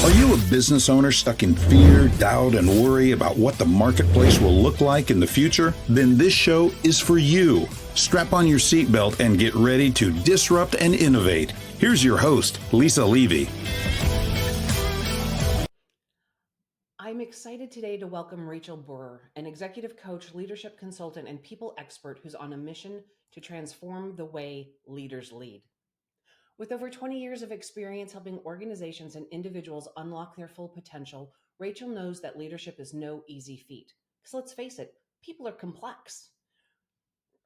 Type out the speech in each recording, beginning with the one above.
Are you a business owner stuck in fear, doubt, and worry about what the marketplace will look like in the future? Then this show is for you. Strap on your seatbelt and get ready to disrupt and innovate. Here's your host, Lisa Levy. I'm excited today to welcome Rachel Burr, an executive coach, leadership consultant, and people expert who's on a mission to transform the way leaders lead. With over 20 years of experience helping organizations and individuals unlock their full potential, Rachel knows that leadership is no easy feat. Because let's face it, people are complex.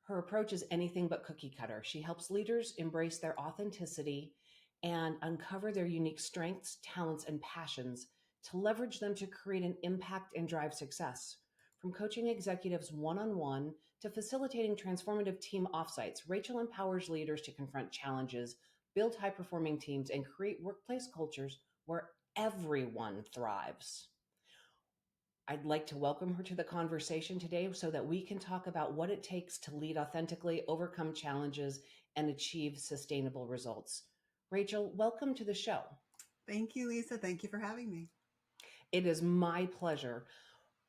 Her approach is anything but cookie cutter. She helps leaders embrace their authenticity and uncover their unique strengths, talents, and passions to leverage them to create an impact and drive success. From coaching executives one-on-one to facilitating transformative team offsites, Rachel empowers leaders to confront challenges, build high-performing teams, and create workplace cultures where everyone thrives. I'd like to welcome her to the conversation today so that we can talk about what it takes to lead authentically, overcome challenges, and achieve sustainable results. Rachel, welcome to the show. Thank you, Lisa. Thank you for having me. It is my pleasure.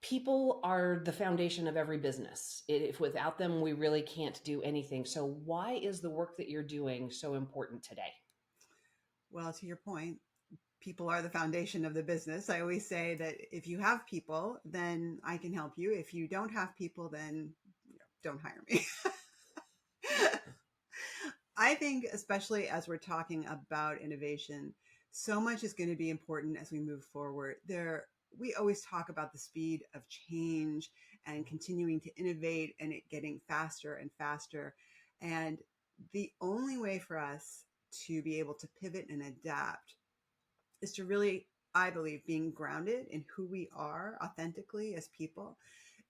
People are the foundation of every business. If without them, we really can't do anything. So why is the work that you're doing so important today? Well, to your point, people are the foundation of the business. I always say that if you have people, then I can help you. If you don't have people, then don't hire me. I think, especially as we're talking about innovation, so much is going to be important as we move forward. We always talk about the speed of change and continuing to innovate and it getting faster and faster. And the only way for us to be able to pivot and adapt is to really, I believe, being grounded in who we are authentically as people.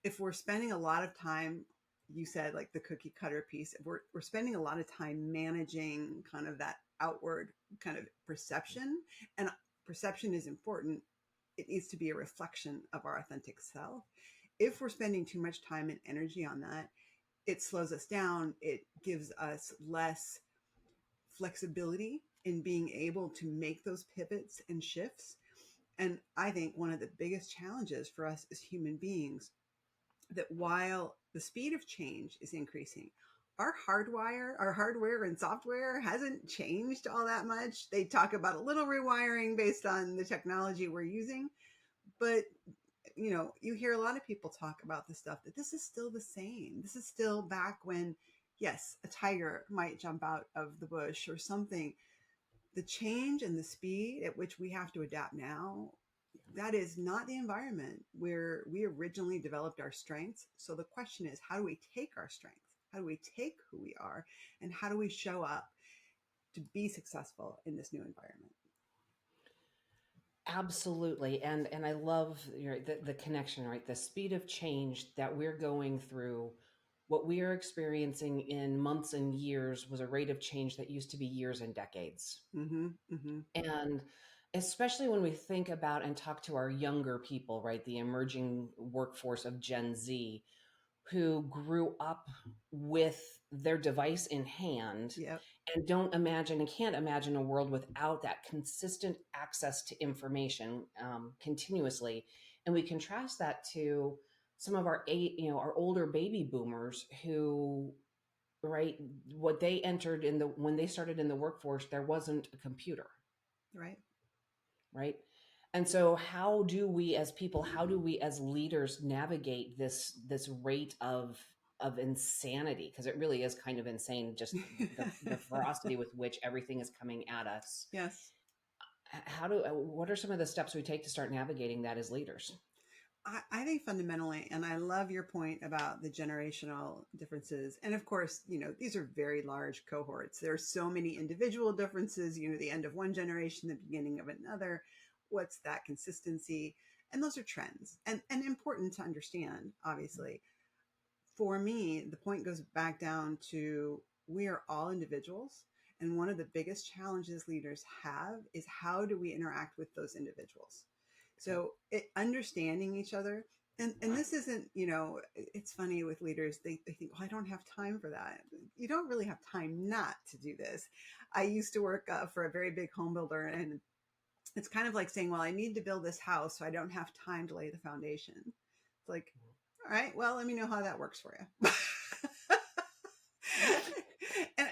If we're spending a lot of time, you said like the cookie cutter piece, if we're spending a lot of time managing kind of that outward kind of perception, and perception is important, it needs to be a reflection of our authentic self. If we're spending too much time and energy on that, it slows us down. It gives us less flexibility in being able to make those pivots and shifts. And I think one of the biggest challenges for us as human beings, that while the speed of change is increasing, our hardware and software hasn't changed all that much. They talk about a little rewiring based on the technology we're using, but you hear a lot of people talk about the stuff that this is still the same. This is still back when, yes, a tiger might jump out of the bush or something. The change and the speed at which we have to adapt now, that is not the environment where we originally developed our strengths. So the question is, how do we take our strengths? How do we take who we are? And how do we show up to be successful in this new environment? Absolutely. And I love the connection, right? The speed of change that we're going through, what we are experiencing in months and years was a rate of change that used to be years and decades. Mm-hmm, mm-hmm. And especially when we think about and talk to our younger people, right? The emerging workforce of Gen Z, who grew up with their device in hand Yep. and don't imagine and can't imagine a world without that consistent access to information continuously. And we contrast that to some of our older baby boomers who, right, what they entered when they started in the workforce, there wasn't a computer. Right. Right. And so how do we as people, how do we as leaders navigate this rate of insanity? Because it really is kind of insane, just the ferocity with which everything is coming at us. Yes. What are some of the steps we take to start navigating that as leaders? I think fundamentally, and I love your point about the generational differences. And of course, these are very large cohorts. There are so many individual differences, the end of one generation, the beginning of another. What's that consistency? And those are trends and important to understand, obviously. For me, the point goes back down to we are all individuals. And one of the biggest challenges leaders have is how do we interact with those individuals? So understanding each other. And this isn't, it's funny with leaders, they think, oh, I don't have time for that. You don't really have time not to do this. I used to work for a very big home builder, and It's kind of like saying, well, I need to build this house, so I don't have time to lay the foundation. It's like, all right, well, let me know how that works for you.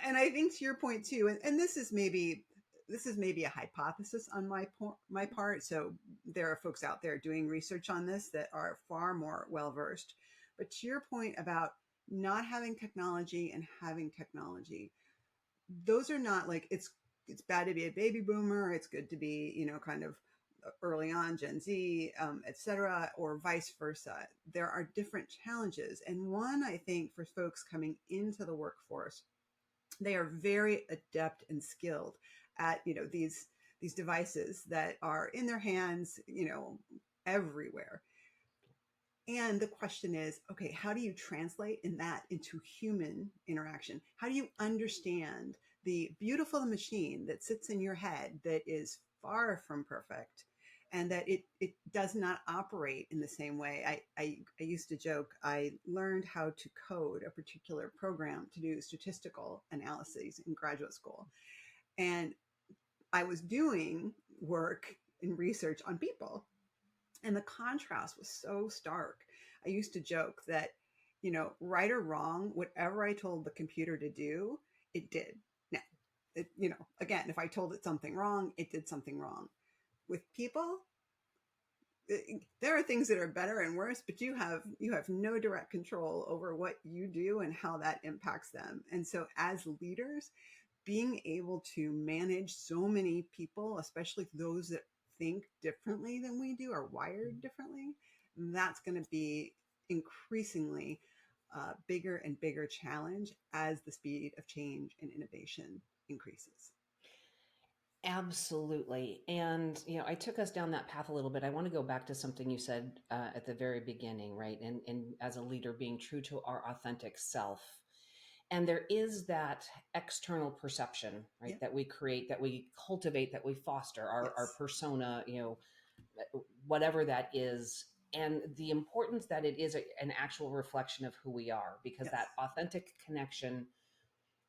And I think to your point too, and this is maybe a hypothesis on my part. So there are folks out there doing research on this that are far more well versed. But to your point about not having technology and having technology, those are not like it's bad to be a baby boomer. It's good to be, kind of early on Gen Z, etc., or vice versa. There are different challenges, and one I think for folks coming into the workforce, they are very adept and skilled at these devices that are in their hands, everywhere. And the question is, okay, how do you translate in that into human interaction? How do you understand the beautiful machine that sits in your head that is far from perfect, and that it does not operate in the same way? I used to joke, I learned how to code a particular program to do statistical analyses in graduate school. And I was doing work and research on people, and the contrast was so stark. I used to joke that, right or wrong, whatever I told the computer to do, it did. Now, again, if I told it something wrong, it did something wrong. With people, there are things that are better and worse, but you have no direct control over what you do and how that impacts them. And so as leaders, being able to manage so many people, especially those that think differently than we do, are wired differently, that's going to be increasingly bigger and bigger challenge as the speed of change and innovation increases. Absolutely. And, I took us down that path a little bit. I want to go back to something you said at the very beginning, right? And as a leader, being true to our authentic self. And there is that external perception, right? Yeah. That we create, that we cultivate, that we foster, our Yes. persona, whatever that is. And the importance that it is an actual reflection of who we are, because Yes. that authentic connection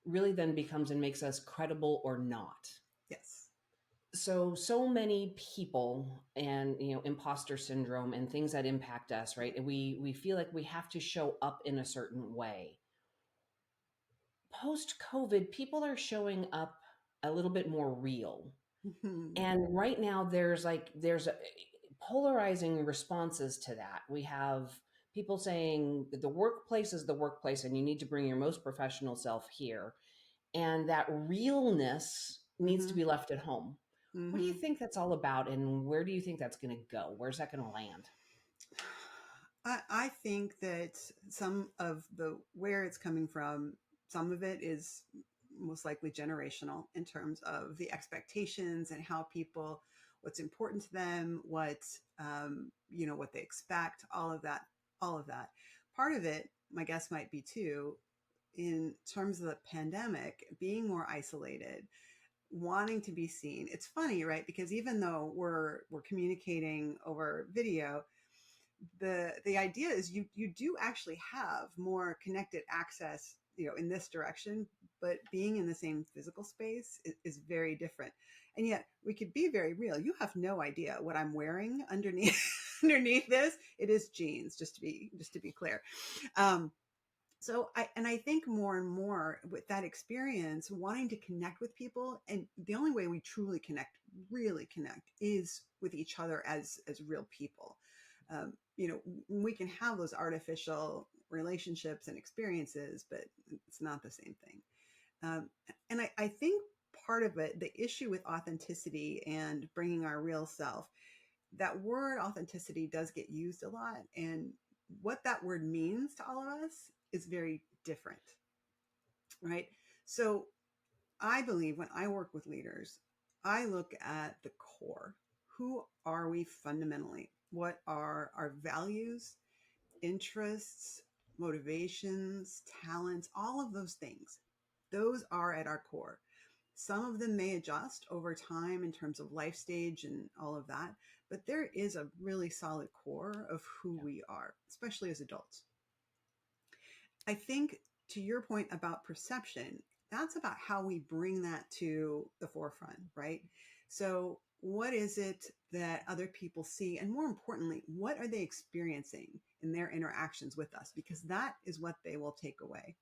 really then becomes and makes us credible or not. Yes. So many people, and imposter syndrome and things that impact us, right? And we feel like we have to show up in a certain way. Post COVID, people are showing up a little bit more real. Mhm. And right now there's polarizing responses to that. We have people saying that the workplace is the workplace and you need to bring your most professional self here, and that realness needs to Mhm. be left at home. What do you Mhm. think that's all about, and where do you think that's going to go? Where's that going to land? I think that some of the where it's coming from, some of it is most likely generational in terms of the expectations and how people, what's important to them, what they expect, all of that. Part of it, my guess might be too, in terms of the pandemic, being more isolated, wanting to be seen. It's funny, right? Because even though we're communicating over video, the idea is you do actually have more connected access, in this direction, but being in the same physical space is very different. And yet we could be very real. You have no idea what I'm wearing underneath underneath this. It is jeans, just to be clear. So I think more and more with that experience, wanting to connect with people, and the only way we truly connect, really connect, is with each other as real people. We can have those artificial relationships and experiences, but it's not the same thing. Um, and I think part of it, the issue with authenticity and bringing our real self, that word authenticity does get used a lot. And what that word means to all of us is very different, right? So I believe when I work with leaders, I look at the core. Who are we fundamentally? What are our values, interests, motivations, talents, all of those things? Those are at our core. Some of them may adjust over time in terms of life stage and all of that, but there is a really solid core of who we are, especially as adults. I think to your point about perception, that's about how we bring that to the forefront, right? So what is it that other people see? And more importantly, what are they experiencing in their interactions with us? Because that is what they will take away.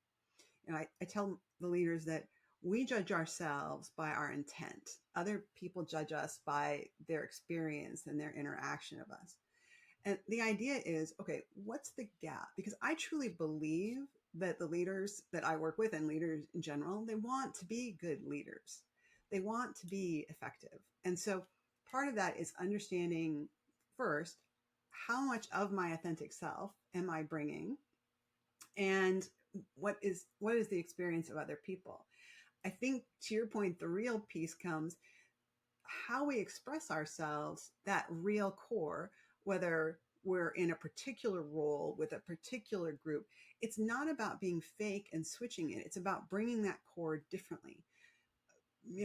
I tell the leaders that we judge ourselves by our intent. Other people judge us by their experience and their interaction of us. And the idea is, okay, what's the gap? Because I truly believe that the leaders that I work with and leaders in general, they want to be good leaders. They want to be effective. And so part of that is understanding first, how much of my authentic self am I bringing? And what is the experience of other people? I think to your point, the real piece comes how we express ourselves, that real core, whether we're in a particular role with a particular group. It's not about being fake and switching it. It's about bringing that core differently.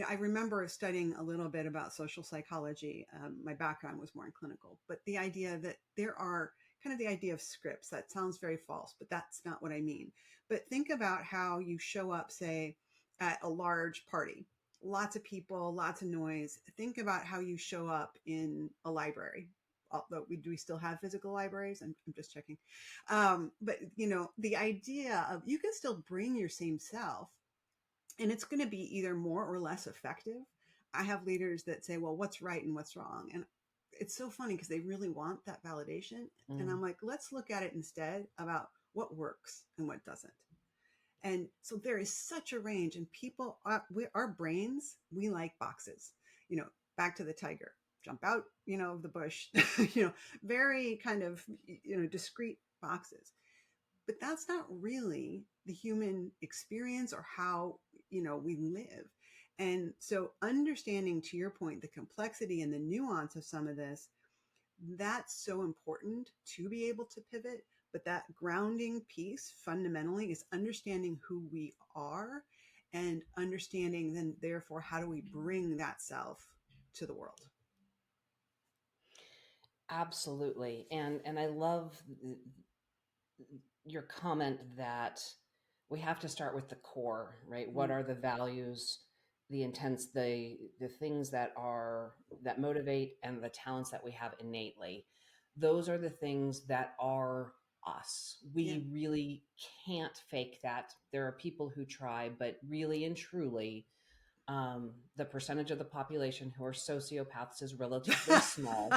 I remember studying a little bit about social psychology. My background was more in clinical, but the idea that there are kind of the idea of scripts, that sounds very false, but that's not what I mean. But think about how you show up, say, at a large party, lots of people, lots of noise. Think about how you show up in a library. Although do we still have physical libraries? I'm just checking. But the idea of you can still bring your same self, and it's going to be either more or less effective. I have leaders that say, well, what's right and what's wrong? And it's so funny because they really want that validation. And I'm like, let's look at it instead about what works and what doesn't. And so there is such a range, and people, our brains, we like boxes, back to the tiger, jump out, of the bush, very kind of, discrete boxes. But that's not really the human experience or how, we live. And so understanding, to your point, the complexity and the nuance of some of this, that's so important to be able to pivot. But that grounding piece fundamentally is understanding who we are and understanding then, therefore, how do we bring that self to the world? Absolutely. And I love your comment that we have to start with the core, right? What are the values, the intents, the things that motivate, and the talents that we have innately? Those are the things that are us. We really can't fake that. There are people who try, but really and truly, the percentage of the population who are sociopaths is relatively small.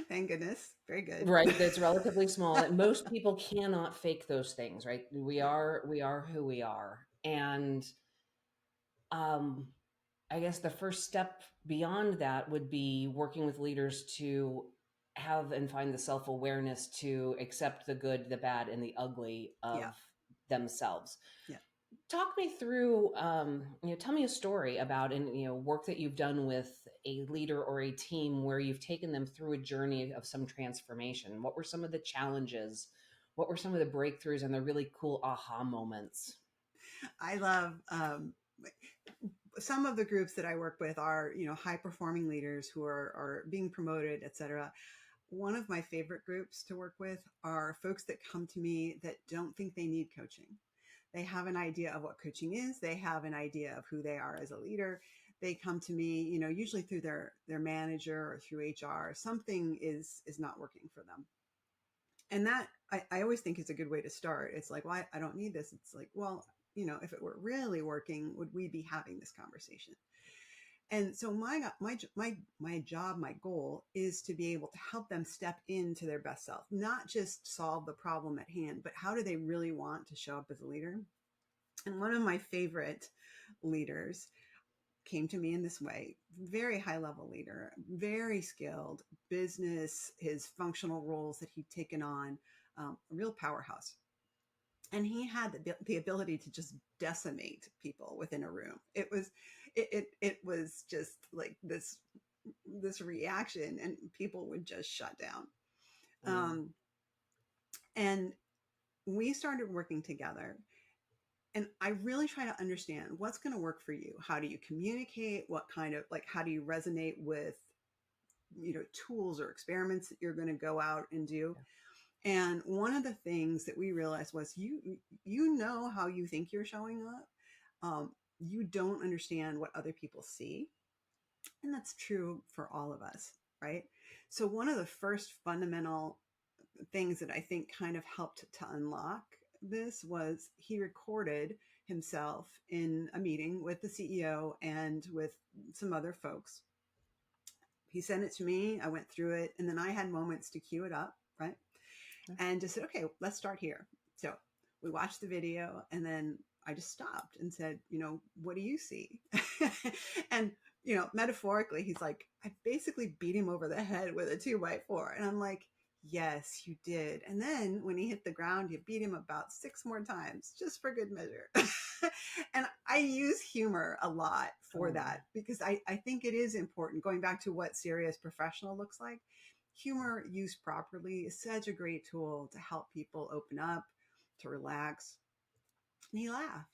Thank goodness. Very good. Right. That's relatively small. Most people cannot fake those things, right? We are who we are. And I guess the first step beyond that would be working with leaders to have and find the self-awareness to accept the good, the bad, and the ugly of themselves. Yeah. Talk me through, tell me a story about work that you've done with a leader or a team where you've taken them through a journey of some transformation. What were some of the challenges? What were some of the breakthroughs and the really cool aha moments? I love some of the groups that I work with are, high performing leaders who are being promoted, et cetera. One of my favorite groups to work with are folks that come to me that don't think they need coaching. They have an idea of what coaching is. They have an idea of who they are as a leader. They come to me, usually through their manager or through HR. Something is not working for them. And that I always think is a good way to start. It's like, well, I don't need this. It's like, well, if it were really working, would we be having this conversation? And so my job, my goal is to be able to help them step into their best self, not just solve the problem at hand, but how do they really want to show up as a leader? And one of my favorite leaders came to me in this way, very high level leader, very skilled business, his functional roles that he'd taken on, a real powerhouse. And he had the ability to just decimate people within a room. It was just like this reaction, and people would just shut down. And we started working together. And I really try to understand what's going to work for you. How do you communicate? What kind of, how do you resonate with, tools or experiments that you're going to go out and do? And one of the things that we realized was you know how you think you're showing up. You don't understand what other people see. And that's true for all of us, right? So one of the first fundamental things that I think kind of helped to unlock this was he recorded himself in a meeting with the CEO and with some other folks. He sent it to me. I went through it, and then I had moments to cue it up, right? And just said, okay, let's start here. So we watched the video, and then I just stopped and said, what do you see? And, metaphorically, he's like, I basically beat him over the head with a 2x4. And I'm like, yes, you did. And then when he hit the ground, you beat him about 6 more times just for good measure. And I use humor a lot for that because I think it is important. Going back to what serious professional looks like, humor used properly is such a great tool to help people open up, to relax. And he laughed.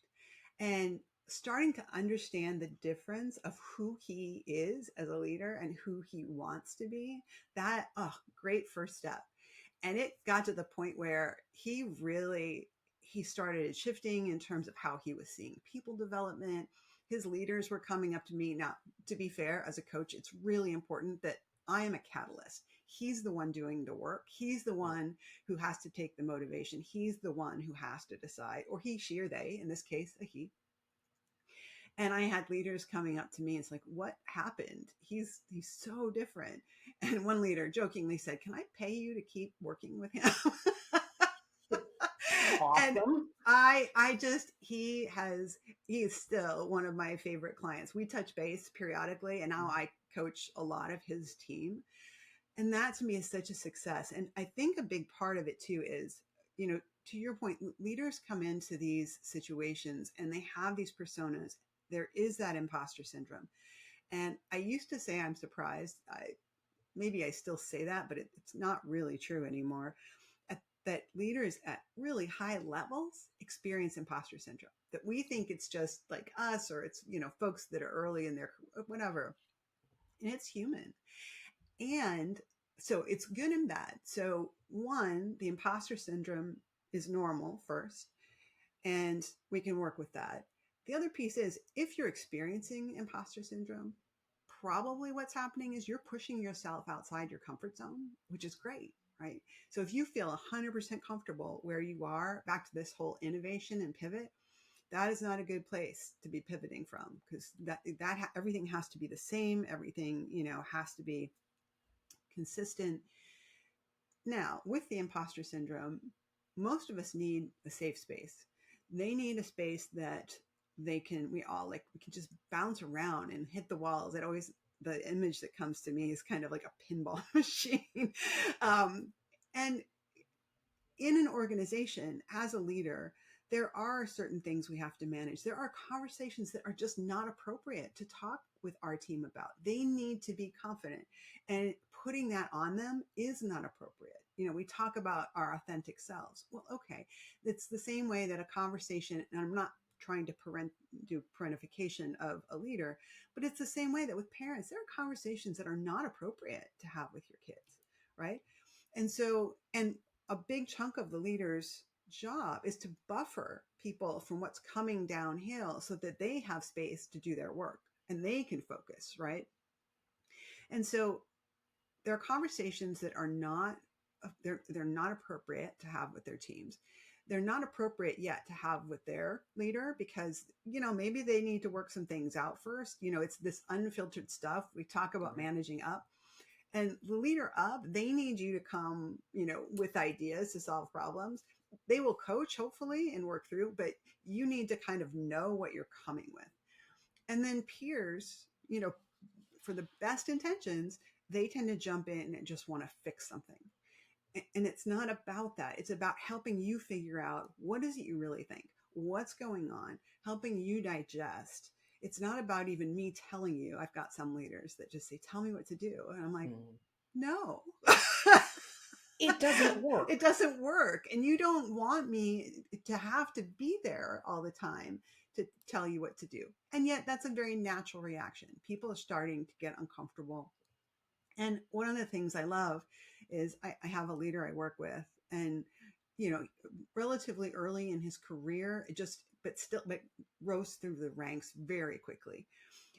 And starting to understand the difference of who he is as a leader and who he wants to be, that, great first step. And it got to the point where he started shifting in terms of how he was seeing people development. His leaders were coming up to me. Now, to be fair, as a coach, it's really important that I am a catalyst. He's the one doing the work. He's the one who has to take the motivation. He's the one who has to decide, or he, she, or they, in this case, a he. And I had leaders coming up to me. It's like, what happened? He's so different. And one leader jokingly said, can I pay you to keep working with him? And Awesome. he is still one of my favorite clients. We touch base periodically, and now I coach a lot of his team. And that to me is such a success. And I think a big part of it too is, to your point, leaders come into these situations and they have these personas. There is that imposter syndrome. And I used to say, I'm surprised. Maybe I still say that, but it's not really true anymore. That leaders at really high levels experience imposter syndrome, that we think it's just like us, or it's, folks that are early in their, whatever. And it's human. And so it's good and bad. So one, the imposter syndrome is normal first, and we can work with that. The other piece is, if you're experiencing imposter syndrome, probably what's happening is you're pushing yourself outside your comfort zone, which is great, right? So if you feel 100% comfortable where you are, back to this whole innovation and pivot, that is not a good place to be pivoting from, because everything has to be the same. Everything, has to be consistent. Now, with the imposter syndrome, most of us need a safe space. They need a space that we can just bounce around and hit the walls. The image that comes to me is kind of like a pinball machine. And in an organization, as a leader, there are certain things we have to manage. There are conversations that are just not appropriate to talk with our team about. They need to be confident, and putting that on them is not appropriate. We talk about our authentic selves. Well, okay, it's the same way that a conversation, and I'm not trying to do parentification of a leader, but it's the same way that with parents, there are conversations that are not appropriate to have with your kids, right? And a big chunk of the leader's job is to buffer people from what's coming downhill so that they have space to do their work and they can focus, right? And so there are conversations that are not they're not appropriate to have with their teams. They're not appropriate yet to have with their leader because, maybe they need to work some things out first. It's this unfiltered stuff. We talk about managing up. And the leader up, they need you to come, with ideas to solve problems. They will coach, hopefully, and work through, but you need to kind of know what you're coming with. And then peers, for the best intentions, they tend to jump in and just want to fix something. And it's not about that. It's about helping you figure out, what is it you really think? What's going on? Helping you digest. It's not about even me telling you. I've got some leaders that just say, tell me what to do. And I'm like, no. It doesn't work. It doesn't work. And you don't want me to have to be there all the time to tell you what to do. And yet that's a very natural reaction. People are starting to get uncomfortable. And one of the things I love is I have a leader I work with, and, relatively early in his career, but rose through the ranks very quickly.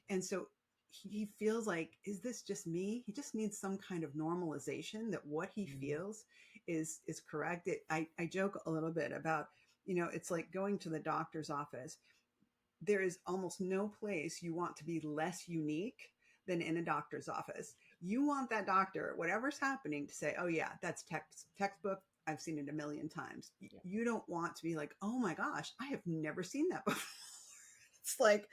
And so he feels like, is this just me? He just needs some kind of normalization that what he feels is correct. I joke a little bit about, it's like going to the doctor's office. There is almost no place you want to be less unique than in a doctor's office. You want that doctor, whatever's happening, to say, oh yeah, that's textbook. I've seen it a million times. Yeah. You don't want to be like, oh my gosh, I have never seen that before. It's like,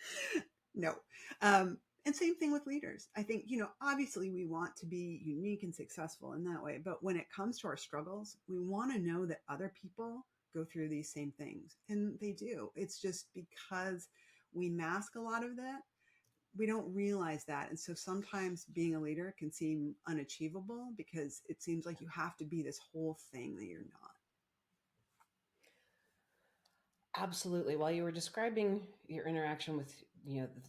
no. And same thing with leaders. I think, obviously we want to be unique and successful in that way. But when it comes to our struggles, we want to know that other people go through these same things. And they do. It's just because we mask a lot of that, we don't realize that. And so sometimes being a leader can seem unachievable because it seems like you have to be this whole thing that you're not. Absolutely. While you were describing your interaction with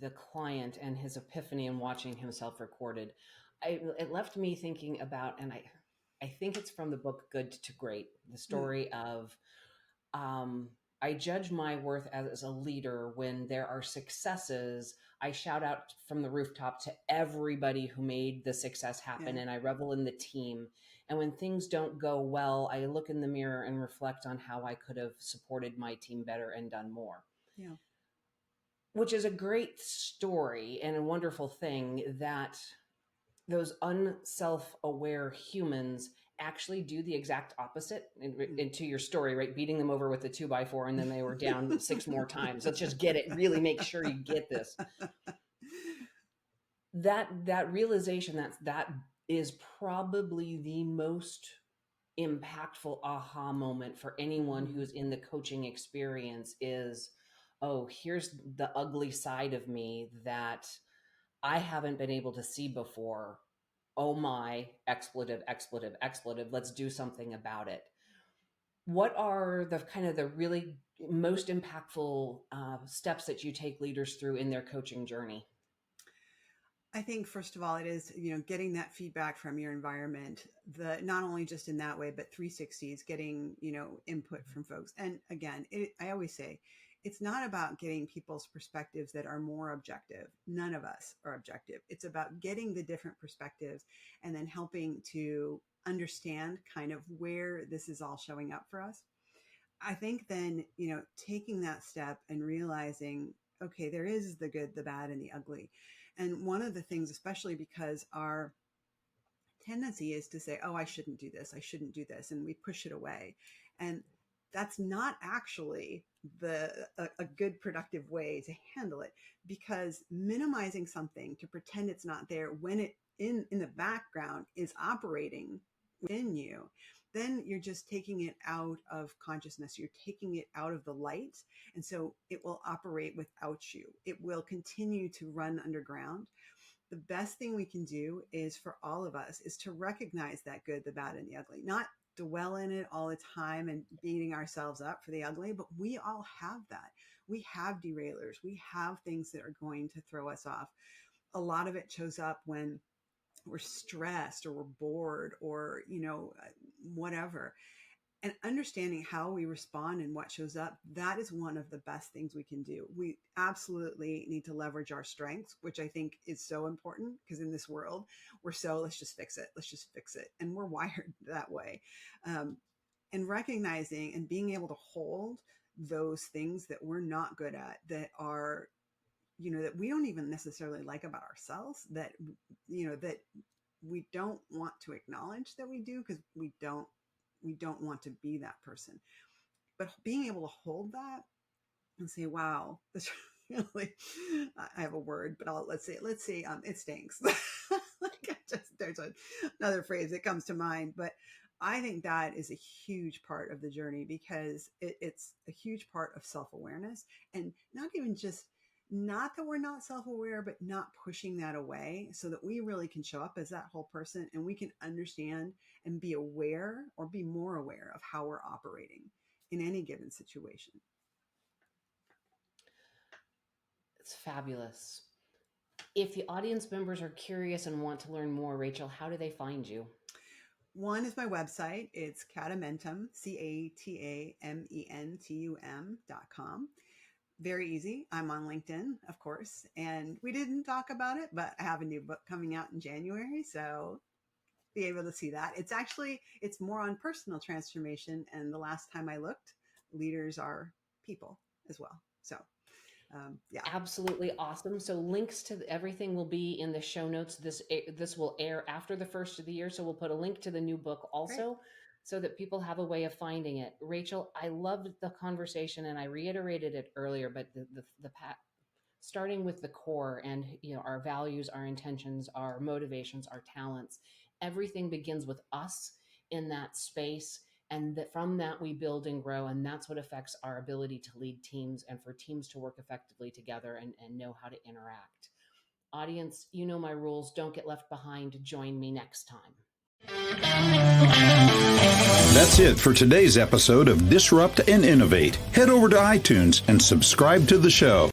the client and his epiphany and watching himself recorded, it left me thinking about, and I think it's from the book Good to Great, the story of um, I judge my worth as a leader when there are successes. I shout out from the rooftop to everybody who made the success happen, Yeah. and I revel in the team. And when things don't go well, I look in the mirror and reflect on how I could have supported my team better and done more. Yeah. Which is a great story and a wonderful thing that those unself-aware humans actually do the exact opposite. And to your story, right? Beating them over with the 2x4 and then they were down 6 more times. Let's just get it. Really make sure you get this. That realization that is probably the most impactful aha moment for anyone who's in the coaching experience is, oh, here's the ugly side of me that I haven't been able to see before. Oh my, expletive, expletive, expletive. Let's do something about it. What are the kind of the really most impactful steps that you take leaders through in their coaching journey? I think first of all, it is, getting that feedback from your environment, not only just in that way, but 360s, getting, input from folks. And again, I always say, it's not about getting people's perspectives that are more objective. None of us are objective. It's about getting the different perspectives and then helping to understand kind of where this is all showing up for us. I think then, taking that step and realizing, okay, there is the good, the bad, and the ugly. And one of the things, especially because our tendency is to say, oh, I shouldn't do this, I shouldn't do this, and we push it away. And that's not actually a good productive way to handle it, because minimizing something to pretend it's not there when it in the background is operating within you, then you're just taking it out of consciousness. You're taking it out of the light. And so it will operate without you. It will continue to run underground. The best thing we can do is for all of us is to recognize that good, the bad, and the ugly, not dwell in it all the time and beating ourselves up for the ugly, but we all have that. We have derailers. We have things that are going to throw us off. A lot of it shows up when we're stressed or we're bored or, whatever. And understanding how we respond and what shows up, that is one of the best things we can do. We absolutely need to leverage our strengths, which I think is so important because in this world, we're so, let's just fix it. Let's just fix it. And we're wired that way. And recognizing and being able to hold those things that we're not good at, that are, that we don't even necessarily like about ourselves, that, that we don't want to acknowledge that we do because we don't want to be that person. But being able to hold that and say, wow, this really, I have a word, but let's say it stinks. There's another phrase that comes to mind, but I think that is a huge part of the journey because it's a huge part of self-awareness, and not that we're not self-aware, but not pushing that away so that we really can show up as that whole person and we can understand and be aware or be more aware of how we're operating in any given situation. It's fabulous. If the audience members are curious and want to learn more, Rachel, how do they find you? One is my website. It's Catamentum, CATAMENTUM.com. very easy. I'm on LinkedIn, of course, and we didn't talk about it, but I have a new book coming out in January, so be able to see that. It's more on personal transformation, and the last time I looked, leaders are people as well. So yeah. Absolutely awesome. So links to everything will be in the show notes. This will air after the first of the year, so we'll put a link to the new book also. Great. So that people have a way of finding it. Rachel, I loved the conversation, and I reiterated it earlier, but starting with the core and our values, our intentions, our motivations, our talents, everything begins with us in that space. And that from that we build and grow, and that's what affects our ability to lead teams and for teams to work effectively together and know how to interact. Audience, you know my rules. Don't get left behind. Join me next time. That's it for today's episode of Disrupt and Innovate. Head over to iTunes and subscribe to the show.